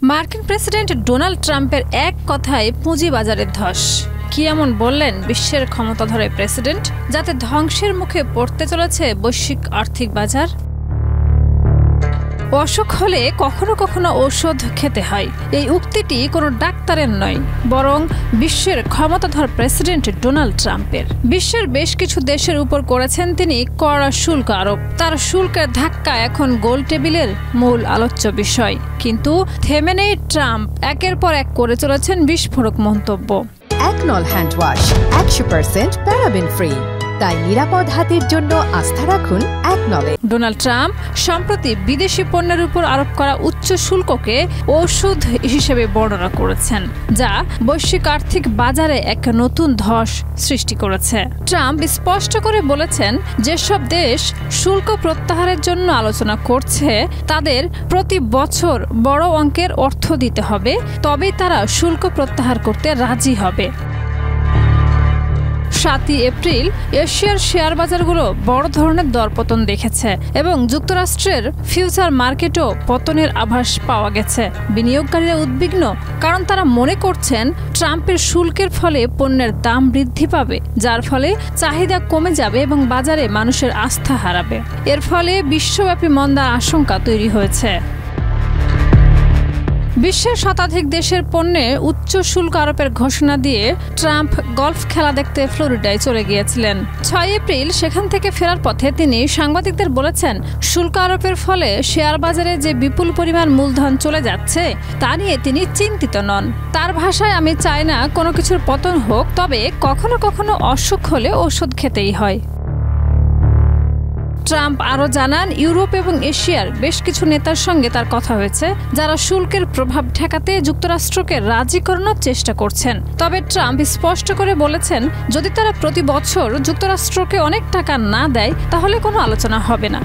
মার্কিন president Donald ট্রাম্পের এক কথায় পুঁজিবাজারের ধস। কি এমন বললেন বিশ্বের ক্ষমতাধর প্রেসিডেন্ট যাতে ধ্বংসের মুখে পড়তে চলেছে বৈশ্বিক আর্থিক বাজার? অসুখ হলে কখনো কখনো ঔষধ খেতে হয়, এই উক্তিটি কোনো ডাক্তারের নয়, বরং বিশ্বের ক্ষমতাধর প্রেসিডেন্ট ডোনাল্ড ট্রাম্পের। বিশ্বের বেশ কিছু দেশের উপর করেছেন তিনি কড়া শুল্ক আরোপ। তার শুল্কের ধাক্কা এখন গোল টেবিলের মূল আলোচ্য বিষয়। কিন্তু থেমে নেই ট্রাম্প, একের পর এক করে চলেছেন বিস্ফোরক মন্তব্য। একনল হ্যান্ড ওয়াশ 100% প্যারাবেন ফ্রি, তাই নিরাপদ হাতের জন্য আস্থা রাখুন একনলে। ডোনাল্ড ট্রাম্প সম্প্রতি বিদেশি পণ্যের উপর আরোপ করা উচ্চ শুল্ককে ওষুধ হিসেবে বর্ণনা করেছেন, যা বৈশ্বিক আর্থিক বাজারে এক নতুন ধস সৃষ্টি করেছে। ট্রাম্প স্পষ্ট করে বলেছেন, যেসব দেশ শুল্ক প্রত্যাহারের জন্য আলোচনা করছে তাদের প্রতি বছর বড় অঙ্কের অর্থ দিতে হবে, তবেই তারা শুল্ক প্রত্যাহার করতে রাজি হবে। 7 এপ্রিল এশিয়ার শেয়ার বাজারগুলো বড় ধরনের দরপতন দেখেছে এবং যুক্তরাষ্ট্রের ফিউচার মার্কেটও পতনের আভাস পাওয়া গেছে। বিনিয়োগকারীরা উদ্বিগ্ন, কারণ তারা মনে করছেন ট্রাম্পের শুল্কের ফলে পণ্যের দাম বৃদ্ধি পাবে, যার ফলে চাহিদা কমে যাবে এবং বাজারে মানুষের আস্থা হারাবে। এর ফলে বিশ্বব্যাপী মন্দার আশঙ্কা তৈরি হয়েছে। বিশ্বের শতাধিক দেশের পণ্যে উচ্চ শুল্ক আরোপের ঘোষণা দিয়ে ট্রাম্প গলফ খেলা দেখতে ফ্লোরিডায় চলে গিয়েছিলেন। 6 এপ্রিল সেখান থেকে ফেরার পথে তিনি সাংবাদিকদের বলেছেন, শুল্ক আরোপের ফলে শেয়ার বাজারে যে বিপুল পরিমাণ মূলধন চলে যাচ্ছে তা নিয়ে তিনি চিন্তিত নন। তার ভাষায়, আমি চাই না কোনো কিছুর পতন হোক, তবে কখনো কখনো অসুখ হলে ওষুধ খেতেই হয়। ট্রাম্প আরও জানান, ইউরোপ এবং এশিয়ার বেশ কিছু নেতার সঙ্গে তার কথা হয়েছে, যারা শুল্কের প্রভাব ঠেকাতে যুক্তরাষ্ট্রকে রাজি করানোর চেষ্টা করছেন। তবে ট্রাম্প স্পষ্ট করে বলেছেন, যদি তারা প্রতি বছর যুক্তরাষ্ট্রকে অনেক টাকা না দেয় তাহলে কোনো আলোচনা হবে না।